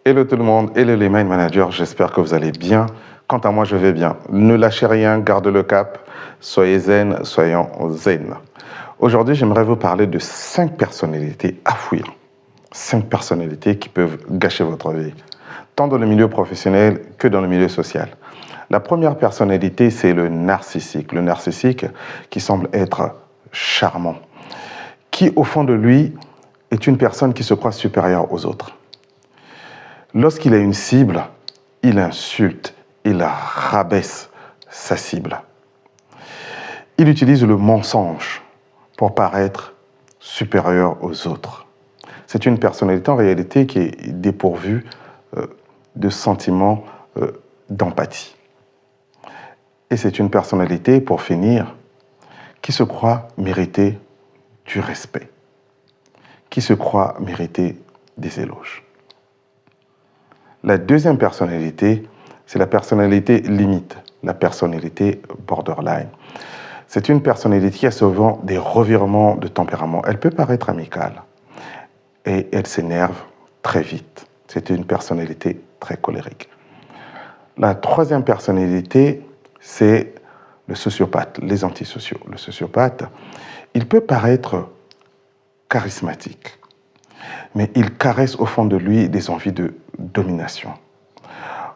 Hello tout le monde, hello les Mind Managers, j'espère que vous allez bien. Quant à moi, je vais bien. Ne lâchez rien, gardez le cap, soyez zen, soyons zen. Aujourd'hui, j'aimerais vous parler de 5 personnalités à fuir. 5 personnalités qui peuvent gâcher votre vie, tant dans le milieu professionnel que dans le milieu social. La première personnalité, c'est le narcissique. Le narcissique qui semble être charmant, qui au fond de lui est une personne qui se croit supérieure aux autres. Lorsqu'il a une cible, il insulte, il rabaisse sa cible. Il utilise le mensonge pour paraître supérieur aux autres. C'est une personnalité en réalité qui est dépourvue de sentiments d'empathie. Et c'est une personnalité, pour finir, qui se croit mériter du respect, qui se croit mériter des éloges. La deuxième personnalité, c'est la personnalité limite, la personnalité borderline. C'est une personnalité qui a souvent des revirements de tempérament. Elle peut paraître amicale et elle s'énerve très vite. C'est une personnalité très colérique. La troisième personnalité, c'est le sociopathe, les antisociaux. Le sociopathe, il peut paraître charismatique, mais il caresse au fond de lui des envies de domination.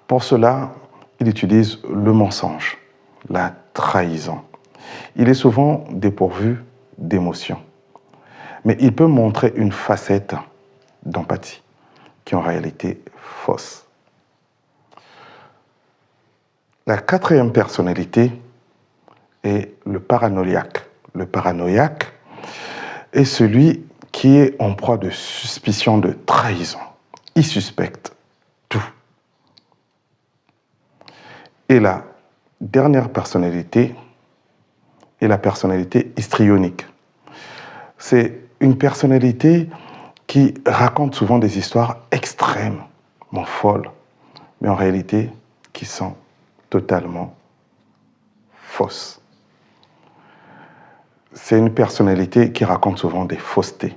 Pour cela, il utilise le mensonge, la trahison. Il est souvent dépourvu d'émotions, mais il peut montrer une facette d'empathie qui est en réalité fausse. La quatrième personnalité est le paranoïaque. Le paranoïaque est celui qui est en proie de suspicion de trahison. Il suspecte tout. Et la dernière personnalité est la personnalité histrionique. C'est une personnalité qui raconte souvent des histoires extrêmement folles, mais en réalité qui sont totalement fausses. C'est une personnalité qui raconte souvent des faussetés,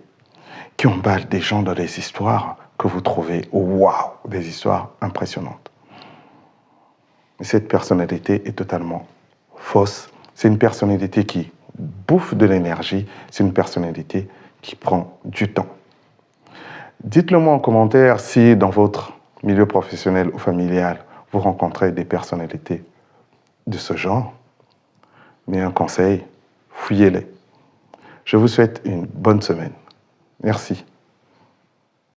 qui emballe des gens dans des histoires que vous trouvez waouh, des histoires impressionnantes. Mais cette personnalité est totalement fausse. C'est une personnalité qui bouffe de l'énergie. C'est une personnalité qui prend du temps. Dites-le moi en commentaire si dans votre milieu professionnel ou familial, vous rencontrez des personnalités de ce genre. Mais un conseil, fouillez-les. Je vous souhaite une bonne semaine. Merci.